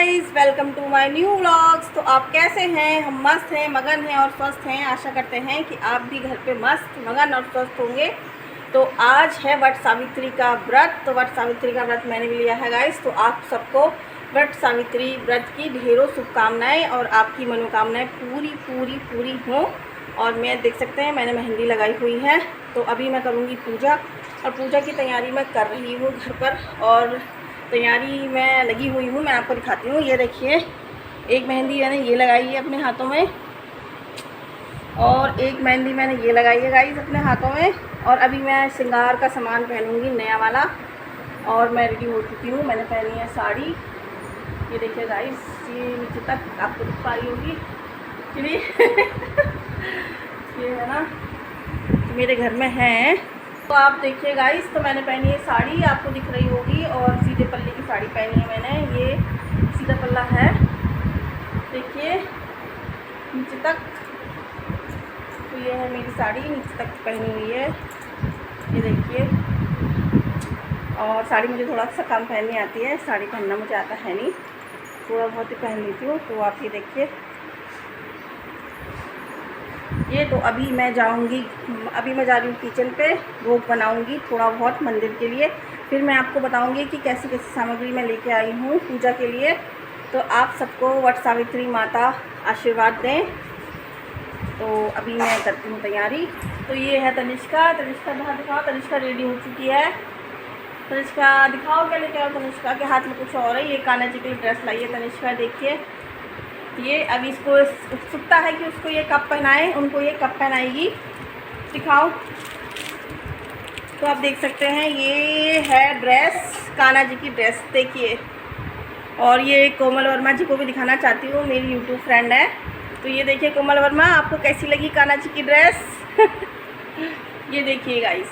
Guys, welcome to my new vlogs. तो आप कैसे हैं? हम मस्त हैं, मगन हैं और स्वस्थ हैं। आशा करते हैं कि आप भी घर पे मस्त, मगन और स्वस्थ होंगे। तो आज है वट सावित्री का व्रत। तो वट सावित्री का व्रत मैंने भी लिया है गाइस। तो आप सबको वट सावित्री व्रत की ढेरों शुभकामनाएँ और आपकी मनोकामनाएँ पूरी पूरी पूरी हों। और मैं देख सकते हैं मैंने मेहंदी लगाई हुई है। तो अभी मैं करूँगी पूजा, और पूजा की तैयारी मैं कर रही हूँ घर पर, और तैयारी मैं लगी हुई हूँ। मैं आपको दिखाती हूँ। ये देखिए, एक मेहंदी मैंने ये लगाई है अपने हाथों में, और एक मेहंदी मैंने ये लगाई है गाइस अपने हाथों में। और अभी मैं श्रृंगार का सामान पहनूंगी नया वाला, और मैं रेडी हो चुकी हूँ। मैंने पहनी है साड़ी। ये देखिए गाइस, ये नीचे तक आपको दिख पा रही होगी। चलिए ये है ना, तो मेरे घर में है। तो आप देखिए गाइस, तो मैंने पहनी है साड़ी, आपको दिख रही होगी, और सीधे पल्ले की साड़ी पहनी है मैंने। ये सीधा पल्ला है, देखिए नीचे तक। तो ये है मेरी साड़ी, नीचे तक पहनी हुई है, ये देखिए। और साड़ी मुझे थोड़ा सा कम पहननी आती है, साड़ी पहनना मुझे आता है नहीं, थोड़ा बहुत ही पहन लेती हूँ। तो आप ये देखिए, ये तो अभी मैं जाऊंगी, अभी मैं जा रही हूँ किचन पे, भोग बनाऊंगी थोड़ा बहुत मंदिर के लिए। फिर मैं आपको बताऊंगी कि कैसी कैसी सामग्री मैं लेके आई हूँ पूजा के लिए। तो आप सबको वट सावित्री माता आशीर्वाद दें। तो अभी मैं करती हूँ तैयारी। तो ये है तनिष्का। तनिष्का बाहर दिखाओ, तनिष्का रेडी हो चुकी है। तनिष्का दिखाओ क्या लेके आओ। तनिष्का के हाथ में कुछ और है, ये कान्हा जी के लिए ड्रेस लाई है तनिष्का। देखिए, ये अभी इसको उत्सुकता है कि उसको ये कब पहनाए, उनको ये कब पहनाएगी, दिखाओ। तो आप देख सकते हैं, ये है ड्रेस, कान्हा जी की ड्रेस, देखिए। और ये कोमल वर्मा जी को भी दिखाना चाहती हूँ, मेरी यूट्यूब फ्रेंड है। तो ये देखिए कोमल वर्मा, आपको कैसी लगी कान्हा जी की ड्रेस ये देखिए गाइस,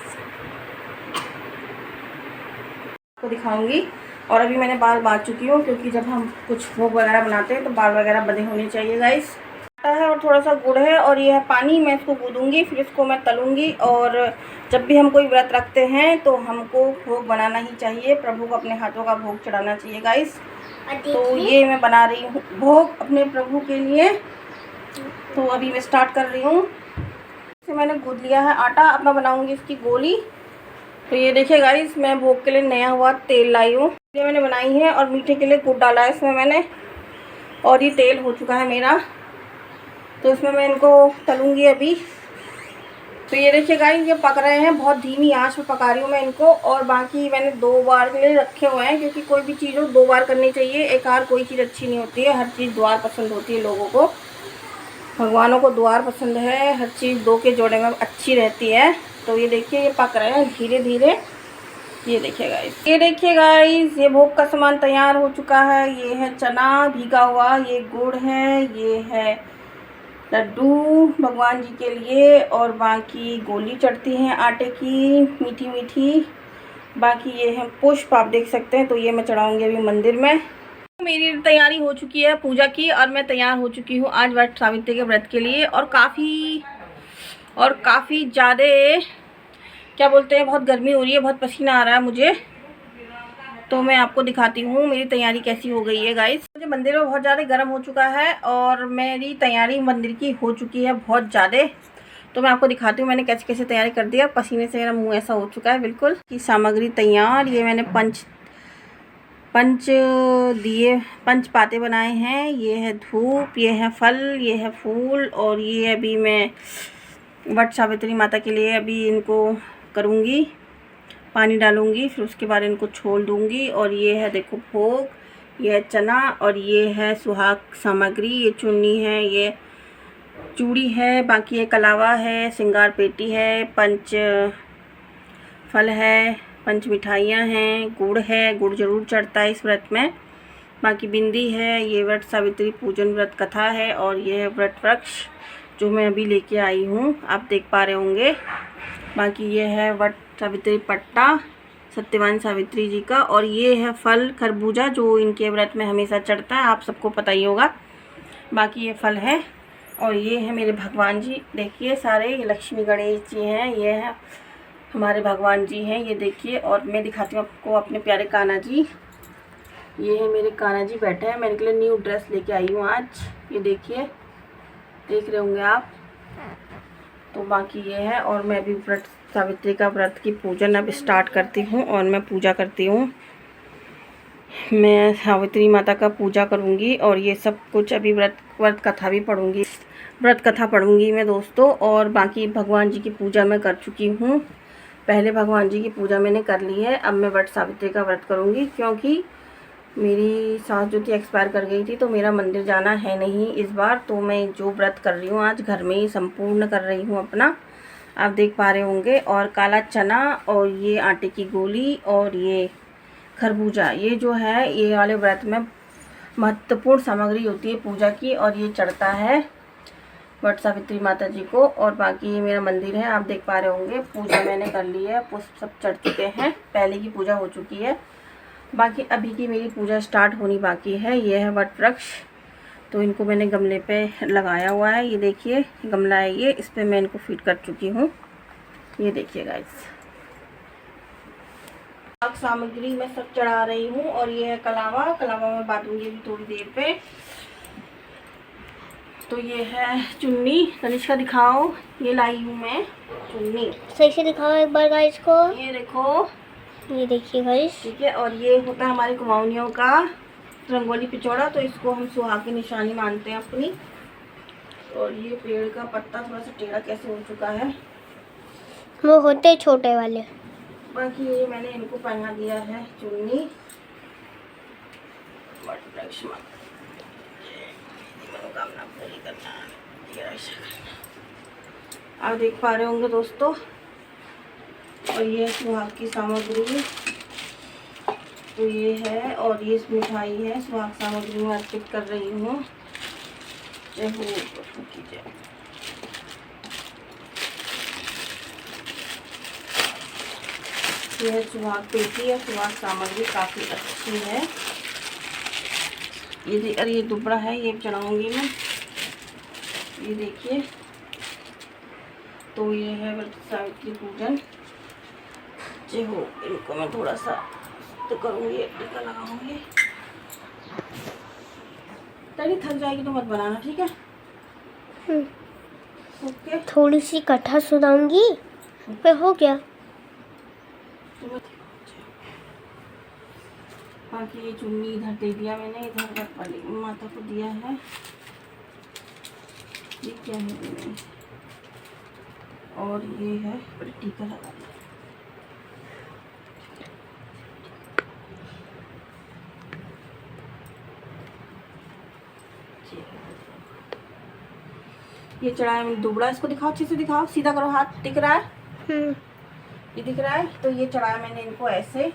आपको दिखाऊंगी। और अभी मैंने बाल बांध चुकी हूँ, क्योंकि जब हम कुछ भोग वगैरह बनाते हैं तो बाल वगैरह बंधे होने चाहिए गाइस। आटा है और थोड़ा सा गुड़ है, और ये है पानी। मैं इसको गूंदूंगी, फिर इसको मैं तलूंगी। और जब भी हम कोई व्रत रखते हैं तो हमको भोग बनाना ही चाहिए, प्रभु को अपने हाथों का भोग चढ़ाना चाहिए गाइस। तो ये मैं बना रही हूँ भोग अपने प्रभु के लिए। तो अभी मैं स्टार्ट कर रही हूँ। इसे मैंने गूंद लिया है आटा, अब मैं बनाऊँगी इसकी गोली। तो ये देखिए गाइस, मैं भोग के लिए नया हुआ तेल लाई हूँ, ये मैंने बनाई है। और मीठे के लिए गुड़ डाला है इसमें मैंने, और ये तेल हो चुका है मेरा। तो इसमें मैं इनको तलूँगी अभी। तो ये देखिए गाइस, ये पक रहे हैं, बहुत धीमी आंच में पका रही हूँ मैं इनको। और बाकी मैंने 2 बार के लिए रखे हुए हैं, क्योंकि कोई भी चीज़ हो 2 बार करनी चाहिए। एक बार कोई चीज़ अच्छी नहीं होती है, हर चीज़ द्वार पसंद होती है लोगों को। भगवानों को द्वार पसंद है, हर चीज़ 2 के जोड़े में अच्छी रहती है। तो ये देखिए, ये पक रहे हैं धीरे धीरे। ये देखिए गाइस, ये देखिए गाइस, ये भोग का सामान तैयार हो चुका है। ये है चना भीगा हुआ, ये गुड़ है, ये है लड्डू भगवान जी के लिए, और बाकी गोली चढ़ती हैं आटे की मीठी मीठी। बाकी ये है पुष्प, आप देख सकते हैं। तो ये मैं चढ़ाऊंगी अभी मंदिर में। मेरी तैयारी हो चुकी है पूजा की, और मैं तैयार हो चुकी हूँ आज वट सावित्री के व्रत के लिए। और काफ़ी ज़्यादा क्या बोलते हैं, बहुत गर्मी हो रही है, बहुत पसीना आ रहा है मुझे। तो मैं आपको दिखाती हूँ मेरी तैयारी कैसी हो गई है गाइस। मुझे मंदिर में बहुत ज़्यादा गर्म हो चुका है, और मेरी तैयारी मंदिर की हो चुकी है बहुत ज़्यादा। तो मैं आपको दिखाती हूँ मैंने कैसे कैसे तैयारी कर दिया। पसीने से मेरा मुँह ऐसा हो चुका है बिल्कुल। की सामग्री तैयार, ये मैंने पंच पाते बनाए हैं। ये है धूप, ये है फल, ये है फूल, और ये अभी मैं वट सावित्री माता के लिए अभी इनको करूँगी, पानी डालूँगी, फिर उसके बाद इनको छोड़ दूँगी। और ये है देखो भोग, ये है चना, और ये है सुहाग सामग्री, ये चुन्नी है, ये चूड़ी है, बाकी ये कलावा है, श्रृंगार पेटी है, पंच फल है, पंच मिठाइयाँ हैं, गुड़ है, गुड़ जरूर चढ़ता है इस व्रत में। बाकी बिंदी है, ये वट सावित्री पूजन व्रत कथा है, और ये है व्रत वृक्ष जो मैं अभी लेके आई हूँ, आप देख पा रहे होंगे। बाकी ये है वट सावित्री पट्टा सत्यवान सावित्री जी का, और ये है फल खरबूजा जो इनके व्रत में हमेशा चढ़ता है, आप सबको पता ही होगा। बाकी ये फल है, और ये है मेरे भगवान जी, देखिए सारे, ये लक्ष्मी गणेश जी हैं, ये है हमारे भगवान जी हैं, ये देखिए। और मैं दिखाती हूँ आपको अपने प्यारे कान्हा जी। ये है मेरे कान्हा जी बैठे हैं, मैं इनके लिए न्यू ड्रेस लेके आई हूँ आज। ये देखिए, देख रहे होंगे आप। तो बाकी ये है, और मैं भी व्रत सावित्री का व्रत की पूजन अब स्टार्ट करती हूँ और मैं पूजा करती हूँ। मैं सावित्री माता का पूजा करूँगी और ये सब कुछ अभी व्रत कथा भी पढ़ूँगी, व्रत कथा पढ़ूँगी मैं दोस्तों। और बाकी भगवान जी की पूजा मैं कर चुकी हूँ, पहले भगवान जी की पूजा मैंने कर ली है। अब मैं वट सावित्री का व्रत करूँगी, क्योंकि मेरी सास जो थी एक्सपायर कर गई थी, तो मेरा मंदिर जाना है नहीं इस बार। तो मैं जो व्रत कर रही हूँ आज घर में ही संपूर्ण कर रही हूँ अपना, आप देख पा रहे होंगे। और काला चना और ये आटे की गोली और ये खरबूजा, ये जो है ये वाले व्रत में महत्वपूर्ण सामग्री होती है पूजा की, और ये चढ़ता है वट सावित्री माता जी को। और बाकी ये मेरा मंदिर है, आप देख पा रहे होंगे। पूजा मैंने कर ली है, पुष्प सब चढ़ चुके हैं, पहले की पूजा हो चुकी है। बाकी अभी की मेरी पूजा स्टार्ट होनी बाकी है। ये है वट वृक्ष, तो इनको मैंने गमले पे लगाया हुआ है। ये देखिए गमला है ये, इस पर मैं इनको फीड कर चुकी हूँ। ये देखिए गाइस, सामग्री मैं सब चढ़ा रही हूँ। और ये है कलावा, कलावा मैं बांटूंगी अभी थोड़ी देर पे। तो ये है चुन्नी, तनिष्का दिखाओ, ये लाई हूँ मैं चुन्नी, सही से दिखाओ एक बार गाइस को। ये देखो, ये देखिए गाइस, ठीक है। और ये होता है हमारी कुमाऊनियों का रंगोली पिचौड़ा, तो इसको हम सुहाग की निशानी मानते हैं अपनी। और ये पेड़ का पत्ता थोड़ा सा टेढ़ा कैसे हो चुका है, वो होते छोटे वाले। बाकी ये मैंने इनको पहना दिया है चुन्नी। मनोकामना पूरी करना, आप देख पा रहे होंगे दोस्तों। और ये सुहाग की सामग्री, तो ये है, और ये मिठाई है सुहाग सामग्री में अर्पित कर रही हूँ। जय हो प्रभु की जय। यह सुहाग पेटी है, सुहाग सामग्री काफ़ी अच्छी है। ये अरे ये दुबड़ा है, ये चढ़ाऊंगी मैं, ये देखिए। तो ये है व्रत सावित्री पूजन। जय हो, इनको मैं थोड़ा सा तो करूँगी, टीका लगाऊंगी। तनी थक जाएगी तो मत बनाना, ठीक है? ओके। थोड़ी सी कथा सुनाऊंगी, फिर हो गया। बाकी ये चुन्नी इधर दे दिया मैंने, इधर वाली माता को दिया है। ये क्या है मैंने, और ये है टीका लगा दिया। ये चढ़ाया मैंने दुबड़ा, इसको दिखाओ, अच्छे से दिखाओ, सीधा करो हाथ, दिख रहा है? ये दिख रहा है। तो ये चढ़ाया मैंने इनको ऐसे।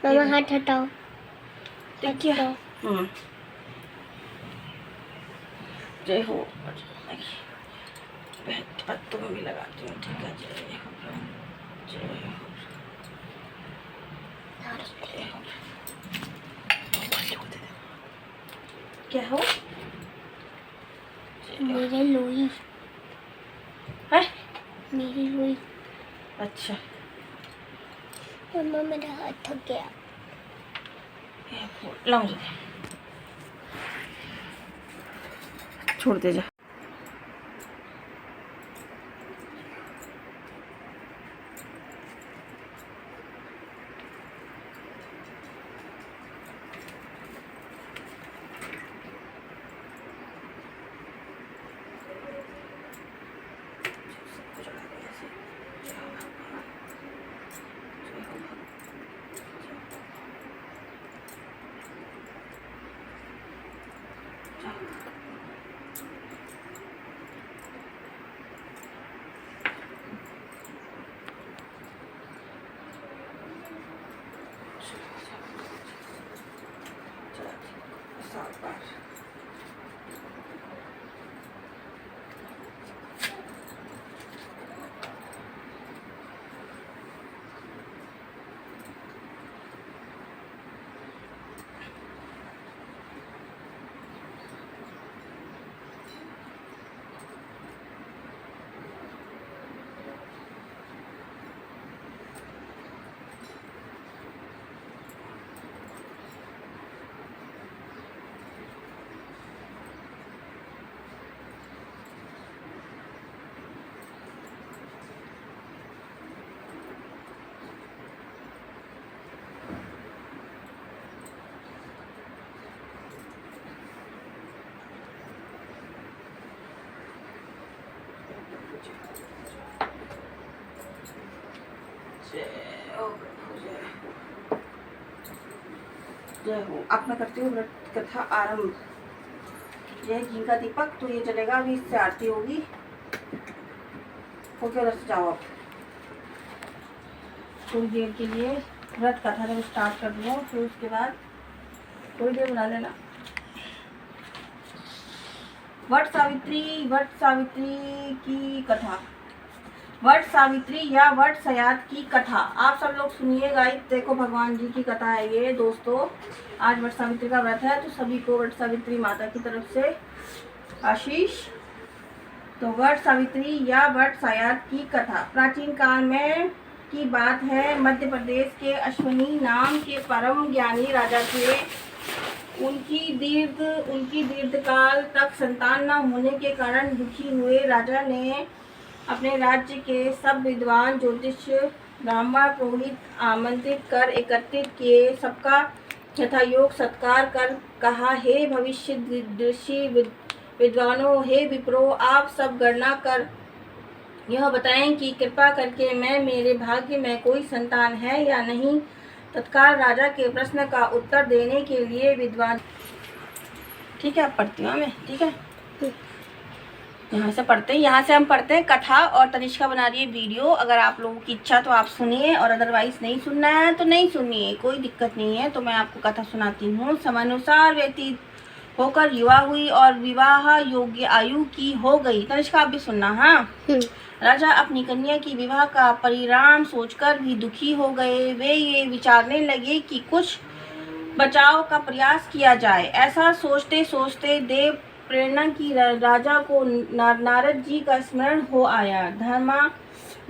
मामा हाथ हटाओ, देखिए। जय हो, पत्तों में भी लगाती हूँ, ठीक है? जय हो, जय हो, जय हो। क्या हो? मेरे लोई है, मेरी लोई। अच्छा, मम्मा मेरा हाथ थक गया। लाओ छोड़ दे जा। जय हो। अब मैं करती हूँ व्रत कथा आरंभ। जय घी का दीपक, तो ये चलेगा, अभी इससे आरती होगी। ओके, उधर से जाओ आप। थोड़ी देर के लिए व्रत कथा जब स्टार्ट कर दूँ, फिर उसके बाद थोड़ी देर बना लेना। वट सावित्री की कथा। वट सावित्री या वट सयात की कथा आप सब लोग सुनिएगा। देखो, भगवान जी की कथा है ये दोस्तों। आज वट सावित्री का व्रत है, तो सभी को वट सावित्री माता की तरफ से आशीष। तो वट सावित्री या वट सयात की कथा प्राचीन काल में की बात है। मध्य प्रदेश के अश्विनी नाम के परम ज्ञानी राजा थे। उनकी दीर्घकाल तक संतान न होने के कारण दुखी हुए राजा ने अपने राज्य के सब विद्वान, ज्योतिष, ब्राह्मण, पुरोहित आमंत्रित कर एकत्रित किए। सबका यथायोग सत्कार कर कहा, हे भविष्य दृष्टि विद्वानों, हे विप्रो, आप सब गणना कर यह बताएं कि कृपा करके मेरे भाग्य में कोई संतान है या नहीं। तत्काल राजा के प्रश्न का उत्तर देने के लिए विद्वान, ठीक है, अब पढ़ती हूँ मैं, ठीक है, यहाँ से पढ़ते हैं, यहाँ से हम पढ़ते हैं कथा। और तनिष्का बना रही है वीडियो। अगर आप लोगों की इच्छा तो आप सुनिए, और अदरवाइज नहीं सुनना है तो नहीं सुनिए, कोई दिक्कत नहीं है। तो मैं आपको कथा सुनाती हूँ। समानुसार व्यतीत होकर युवा हुई और विवाह योग्य आयु की हो गई। तनिष्का आप भी सुनना। हाँ। राजा अपनी कन्या की विवाह का परिणाम सोचकर भी दुखी हो गए। वे ये विचारने लगे कि कुछ बचाव का प्रयास किया जाए। ऐसा सोचते सोचते देव प्रेरणा की राजा को नारद जी का स्मरण हो आया।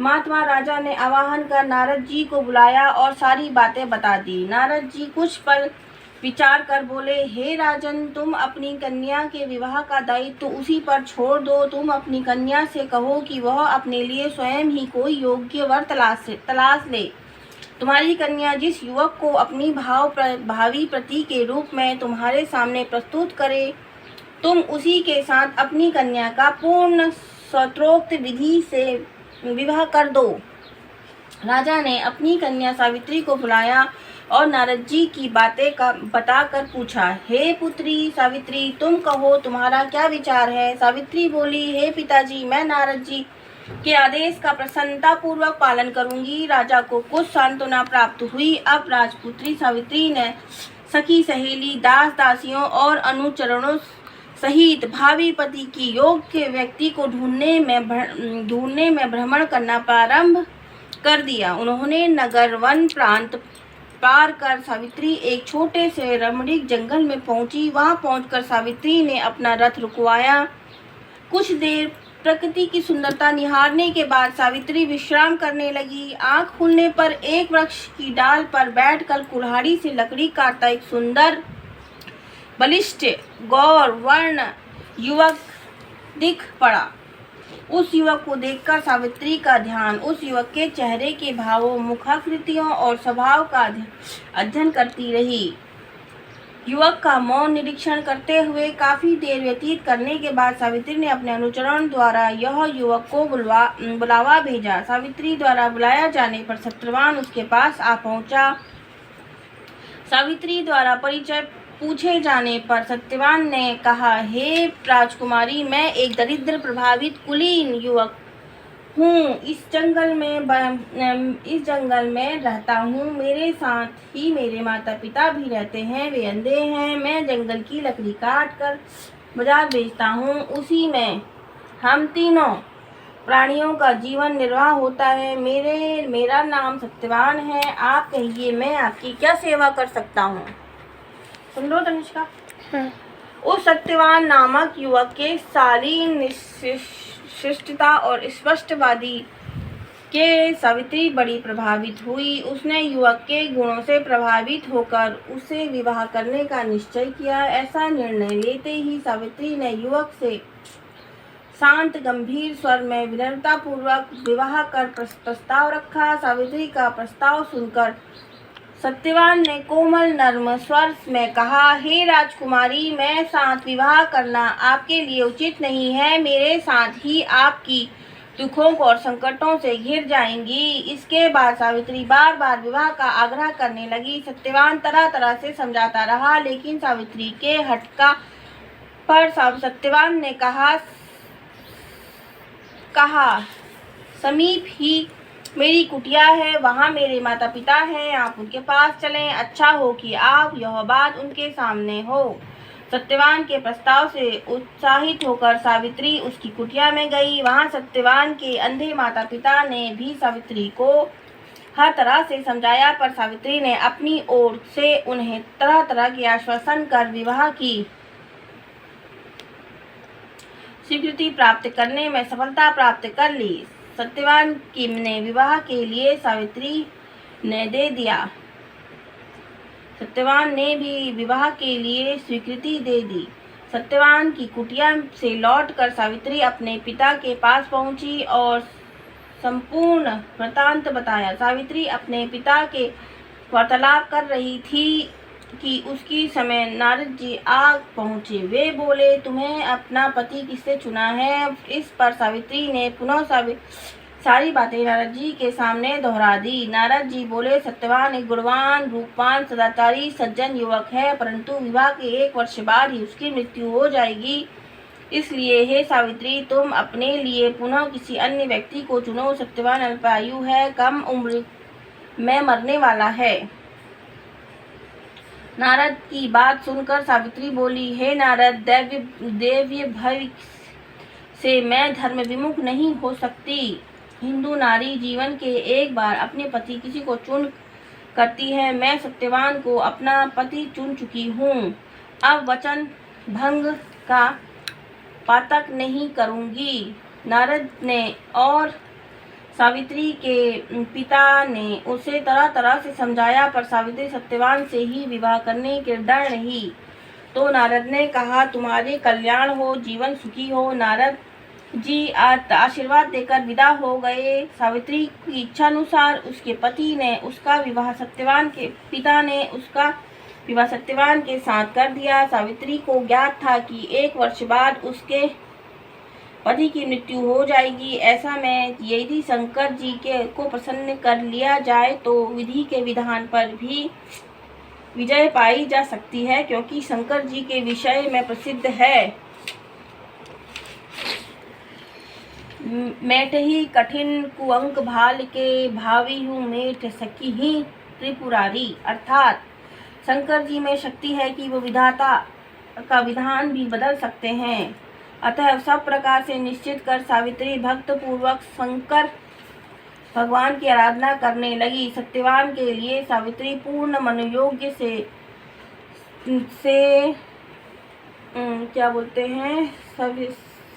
महात्मा राजा ने आवाहन कर नारद जी को बुलाया और सारी बातें बता दी। नारद जी कुछ पल विचार कर बोले, हे राजन, तुम अपनी कन्या के विवाह का दायित्व तो उसी पर छोड़ दो। तुम अपनी कन्या से कहो कि वह अपने लिए स्वयं ही कोई योग्य वर तलाश ले। तुम्हारी कन्या जिस युवक को अपनी भावी पति के रूप में तुम्हारे सामने प्रस्तुत करे, तुम उसी के साथ अपनी कन्या का पूर्ण स्वत्रोक्त विधि से विवाह कर दो। राजा ने अपनी कन्या सावित्री को बुलाया और नारद जी की बातें का बताकर पूछा, हे पुत्री सावित्री, तुम कहो, तुम्हारा क्या विचार है। सावित्री बोली, हे पिताजी, मैं नारद जी के आदेश का प्रसन्नता पूर्वक पालन करूंगी। राजा को कुछ सांत्वना प्राप्त हुई। अब राजपुत्री सावित्री ने सखी सहेली, दास दासियों और अनुचरणों सहित भावी पति की योग्य व्यक्ति को ढूंढने में भ्रमण करना प्रारंभ कर दिया। उन्होंने नगर वन प्रांत पार कर सावित्री एक छोटे से रमणीक जंगल में पहुंची। वहां पहुंचकर सावित्री ने अपना रथ रुकवाया। कुछ देर प्रकृति की सुंदरता निहारने के बाद सावित्री विश्राम करने लगी। आंख खुलने पर एक वृक्ष की डाल पर बैठकर कुल्हाड़ी से लकड़ी काटता एक सुंदर, बलिष्ठ, गौर वर्ण युवक दिख पड़ा। उस युवक को देखकर सावित्री का ध्यान उस युवक के चेहरे के भावों, मुखाकृतियों और स्वभाव का अध्ययन करती रही। युवक का मौन निरीक्षण करते हुए काफी देर व्यतीत करने के बाद सावित्री ने अपने अनुचरण द्वारा यह युवक को बुलावा भेजा। सावित्री द्वारा बुलाया जाने पर सत्यवान उसके पास आ पहुंचा। सावित्री द्वारा परिचय पूछे जाने पर सत्यवान ने कहा, हे राजकुमारी, मैं एक दरिद्र प्रभावित कुलीन युवक हूँ। इस जंगल में रहता हूँ। मेरे साथ ही मेरे माता पिता भी रहते हैं। वे अंधे हैं। मैं जंगल की लकड़ी काट कर बाजार बेचता हूँ। उसी में हम तीनों प्राणियों का जीवन निर्वाह होता है। मेरा नाम सत्यवान है। आप कहिए, मैं आपकी क्या सेवा कर सकता हूँ। सुन लो तनिष्का। हाँ। उस सत्यवान नामक युवक के शालीन शिष्टता और स्पष्टवादी के सावित्री बड़ी प्रभावित हुई। उसने युवक के गुणों से प्रभावित होकर उसे विवाह करने का निश्चय किया। ऐसा निर्णय लेते ही सावित्री ने युवक से शांत गंभीर स्वर में विनम्रता पूर्वक विवाह कर प्रस्ताव रखा। सावित्री का प्रस्ताव सुनकर सत्यवान ने कोमल नर्म स्वर में कहा, हे राजकुमारी, मैं साथ विवाह करना आपके लिए उचित नहीं है। मेरे साथ ही आपकी दुखों को और संकटों से घिर जाएंगी। इसके बाद सावित्री बार बार विवाह का आग्रह करने लगी। सत्यवान तरह तरह से समझाता रहा, लेकिन सावित्री के हटका पर सत्यवान ने कहा समीप ही मेरी कुटिया है, वहाँ मेरे माता पिता हैं, आप उनके पास चलें। अच्छा हो कि आप यह बात उनके सामने हो। सत्यवान के प्रस्ताव से उत्साहित होकर सावित्री उसकी कुटिया में गई। वहाँ सत्यवान के अंधे माता पिता ने भी सावित्री को हर तरह से समझाया, पर सावित्री ने अपनी ओर से उन्हें तरह तरह के आश्वासन कर विवाह की स्वीकृति प्राप्त करने में सफलता प्राप्त कर ली। सत्यवान ने विवाह के लिए सावित्री ने दे दिया। सत्यवान ने भी विवाह के लिए स्वीकृति दे दी। सत्यवान की कुटिया से लौटकर सावित्री अपने पिता के पास पहुंची और संपूर्ण वृतांत बताया। सावित्री अपने पिता के वार्तालाप कर रही थी कि उसी समय नारद जी आ पहुंचे। वे बोले, तुम्हें अपना पति किससे चुना है? इस पर सावित्री ने पुनः सारी बातें नारद जी के सामने दोहरा दी। नारद जी बोले, सत्यवान एक गुणवान, रूपवान, सदाचारी, सज्जन युवक है, परंतु विवाह के 1 वर्ष बाद ही उसकी मृत्यु हो जाएगी। इसलिए हे सावित्री, तुम अपने लिए पुनः किसी अन्य व्यक्ति को चुनो। सत्यवान अल्पायु है, कम उम्र में मरने वाला है। नारद की बात सुनकर सावित्री बोली, हे नारद, दैव्य भय से मैं धर्म विमुख नहीं हो सकती। हिंदू नारी जीवन के एक बार अपने पति किसी को चुन करती है। मैं सत्यवान को अपना पति चुन चुकी हूँ। अब वचन भंग का पातक नहीं करूँगी। नारद ने और सावित्री के पिता ने उसे तरह तरह से समझाया, पर सावित्री सत्यवान से ही विवाह करने के डर रही। तो नारद ने कहा, तुम्हारे कल्याण हो, जीवन सुखी हो। नारद जी आशीर्वाद देकर विदा हो गए। सावित्री की इच्छानुसार उसके पति ने उसका विवाह सत्यवान के पिता ने उसका विवाह सत्यवान के साथ कर दिया। सावित्री को ज्ञात था कि 1 वर्ष बाद उसके पति की मृत्यु हो जाएगी। ऐसा में यदि शंकर जी को प्रसन्न कर लिया जाए तो विधि के विधान पर भी विजय पाई जा सकती है, क्योंकि शंकर जी के विषय में प्रसिद्ध है, मेट ही कठिन कुअंक भाल के, भावी हूँ मेट सखी ही त्रिपुरारी। अर्थात शंकर जी में शक्ति है कि वो विधाता का विधान भी बदल सकते हैं। अतः सब प्रकार से निश्चित कर सावित्री भक्त पूर्वक शंकर भगवान की आराधना करने लगी। सत्यवान के लिए सावित्री पूर्ण मनोयोग्य से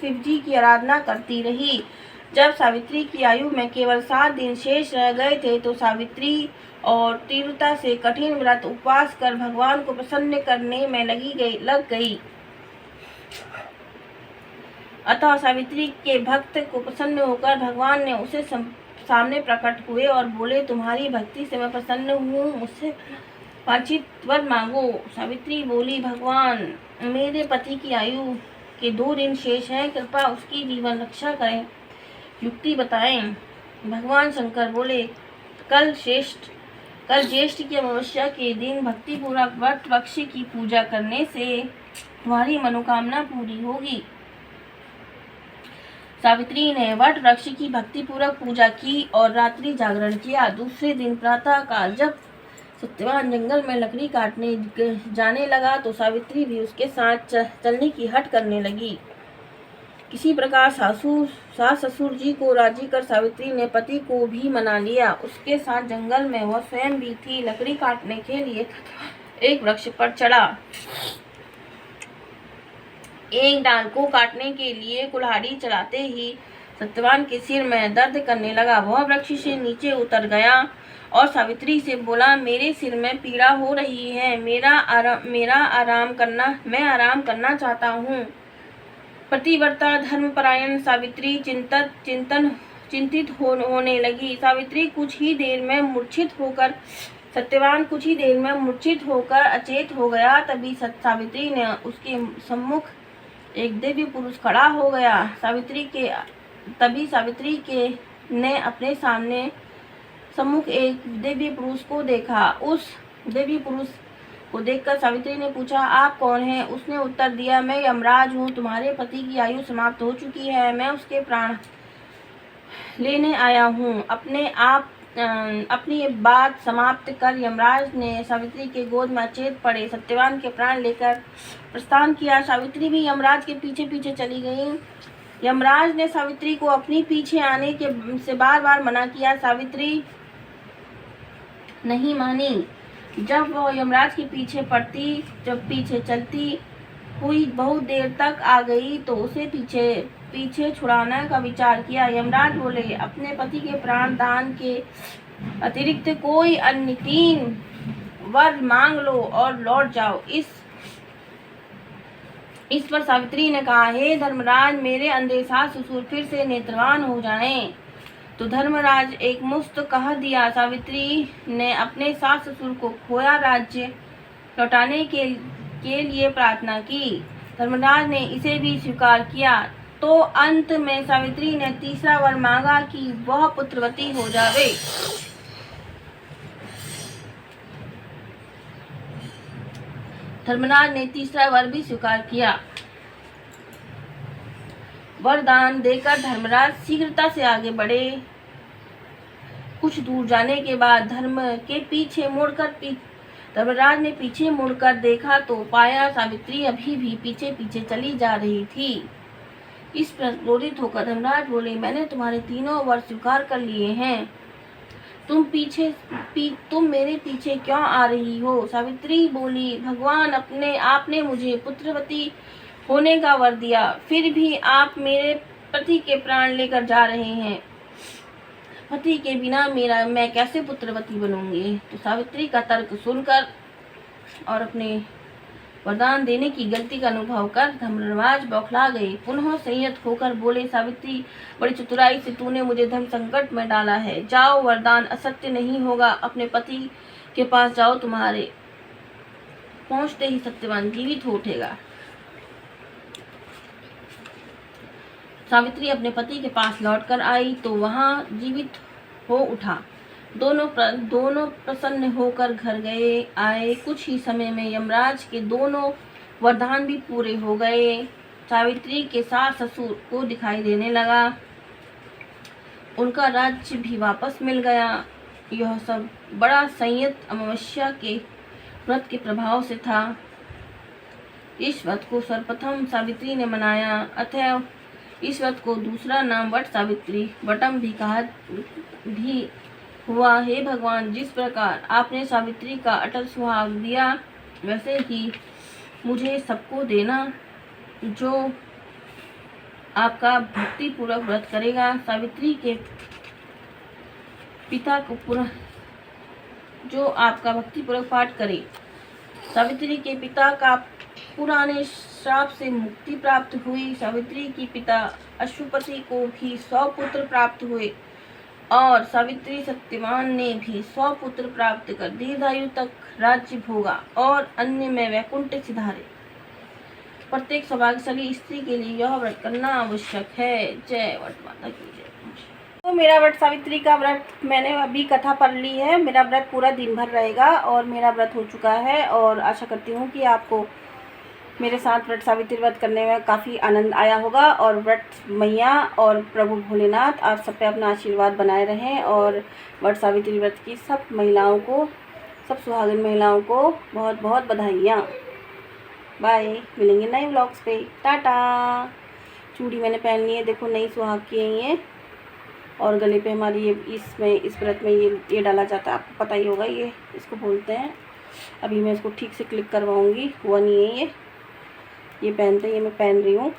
शिव जी की आराधना करती रही। जब सावित्री की आयु में केवल 7 दिन शेष रह गए थे तो सावित्री और तीव्रता से कठिन व्रत उपवास कर भगवान को प्रसन्न करने में लग गई। अतः सावित्री के भक्त को प्रसन्न होकर भगवान ने उसे सामने प्रकट हुए और बोले, तुम्हारी भक्ति से मैं प्रसन्न हूँ, मुझसे वांछित वर मांगो। सावित्री बोली, भगवान, मेरे पति की आयु के 2 दिन शेष हैं, कृपया उसकी जीवन रक्षा करें, युक्ति बताएं। भगवान शंकर बोले, कल ज्येष्ठ की अमावस्या के दिन भक्तिपूर्वक वट वृक्ष की पूजा करने से तुम्हारी मनोकामना पूरी होगी। सावित्री ने वट वृक्ष की भक्तिपूर्वक पूजा की और रात्रि जागरण किया। दूसरे दिन प्रातः काल जब सत्यवान जंगल में लकड़ी काटने जाने लगा तो सावित्री भी उसके साथ चलने की हट करने लगी। किसी प्रकार सास ससुर जी को राजी कर सावित्री ने पति को भी मना लिया। उसके साथ जंगल में वह स्वयं भी थी। लकड़ी काटने के लिए एक वृक्ष पर चढ़ा। एक डाल को काटने के लिए कुल्हाड़ी चलाते ही सत्यवान के सिर में दर्द करने लगा। वह वृक्ष से नीचे उतर गया और सावित्री से बोला, मेरे सिर में पीड़ा हो रही है, मैं आराम करना चाहता हूँ। पतिव्रता धर्मपरायण सावित्री चिंतित होने लगी। सत्यवान कुछ ही देर में मूर्छित होकर अचेत हो गया। तभी सावित्री ने उसके सम्मुख एक दिव्य पुरुष खड़ा हो गया। सावित्री के तभी सावित्री के ने अपने सामने सम्मुख एक दिव्य पुरुष को देखा। उस दिव्य पुरुष को देखकर सावित्री ने पूछा, आप कौन हैं? उसने उत्तर दिया, मैं यमराज हूँ। तुम्हारे पति की आयु समाप्त हो चुकी है, मैं उसके प्राण लेने आया हूँ। अपनी बात समाप्त कर यमराज ने सावित्री के गोद में अचेत पड़े सत्यवान के प्राण लेकर प्रस्थान किया। सावित्री भी यमराज के पीछे पीछे चली गई। यमराज ने सावित्री को अपनी पीछे आने के से बार बार मना किया। सावित्री नहीं मानी। जब वह यमराज के पीछे पड़ती, जब पीछे चलती हुई बहुत देर तक आ गई तो उसे पीछे छुड़ाने का विचार किया। यमराज बोले, अपने पति के प्राण दान के अतिरिक्त कोई अन्य 3 वर मांग लो और लौट जाओ। इस पर सावित्री ने कहा, हे धर्मराज, मेरे अंधे सास ससुर फिर से नेत्रवान हो जाएं। तो धर्मराज एक मुश्त कह दिया। सावित्री ने अपने सास ससुर को खोया राज्य लौटाने के लिए प्रार्थना की। धर्मराज ने इसे भी स्वीकार किया। तो अंत में सावित्री ने तीसरा वर मांगा कि वह पुत्रवती हो जावे। धर्मराज ने तीसरा वर भी स्वीकार किया। वरदान देकर धर्मराज शीघ्रता से आगे बढ़े। कुछ दूर जाने के बाद धर्मराज ने पीछे मुड़कर देखा तो पाया सावित्री अभी भी पीछे पीछे चली जा रही थी। इस पर क्रोधित होकर धर्मराज बोले, मैंने तुम्हारे 3 वर स्वीकार कर लिए हैं, तुम मेरे पीछे क्यों आ रही हो? सावित्री बोली, भगवान आपने मुझे पुत्रवती होने का वर दिया, फिर भी आप मेरे पति के प्राण लेकर जा रहे हैं। पति के बिना मैं कैसे पुत्रवती बनूंगी? तो सावित्री का तर्क सुनकर और अपने वरदान देने की गलती का अनुभव कर धर्मराज बौखला गए। पुनः संयत होकर बोले, सावित्री, बड़ी चतुराई से तूने मुझे धर्म संकट में डाला है। जाओ, वरदान असत्य नहीं होगा। अपने पति के पास जाओ, तुम्हारे पहुंचते ही सत्यवान जीवित हो उठेगा। सावित्री अपने पति के पास लौटकर आई तो वहां जीवित हो उठा। दोनों प्रसन्न होकर घर आए। कुछ ही समय में यमराज के दोनों वरदान भी पूरे हो गए। सावित्री के सास ससुर को दिखाई देने लगा, उनका राज्य भी वापस मिल गया। यह सब बड़ा संयत अमावस्या के व्रत के प्रभाव से था। इस व्रत को सर्वप्रथम सावित्री ने मनाया, अतः इस व्रत को दूसरा नाम वट सावित्री वटम भी कहा भी हुआ। हे भगवान, जिस प्रकार आपने सावित्री का अटल सुहाग दिया, वैसे ही मुझे सबको देना जो आपका भक्ति पूर्वक व्रत करेगा। सावित्री के पिता को जो आपका भक्ति पूर्वक पाठ करे। सावित्री के पिता का पुराने श्राप से मुक्ति प्राप्त हुई। सावित्री की पिता अश्वपति को भी 100 पुत्र प्राप्त हुए और सावित्री सत्यवान ने भी 100 पुत्र प्राप्त कर दीर्घायु तक राज्य भोगा और अन्य में वैकुंठ सिधारे। प्रत्येक सौभाग्यशाली स्त्री के लिए यह व्रत करना आवश्यक है। जय वट माता की जय। तो मेरा व्रत सावित्री का व्रत मैंने अभी कथा पढ़ ली है। मेरा व्रत पूरा दिन भर रहेगा और मेरा व्रत हो चुका है और आशा करती हूँ कि आपको मेरे साथ व्रत सावित्री व्रत करने में काफ़ी आनंद आया होगा। और व्रत मैया और प्रभु भोलेनाथ आप सब पे अपना आशीर्वाद बनाए रहें। और व्रत सावित्री व्रत की सब महिलाओं को, सब सुहागिन महिलाओं को बहुत बहुत बधाइयाँ। बाय, मिलेंगे नए व्लॉग्स पे। टाटा। चूड़ी मैंने पहन ली है, देखो नई सुहाग की है ये। और गले पे हमारी ये इस व्रत में ये डाला जाता है, आपको पता ही होगा, ये इसको बोलते हैं। अभी मैं इसको ठीक से क्लिक करवाऊँगी, हुआ नहीं है ये पहनते, ये मैं पहन रही हूँ।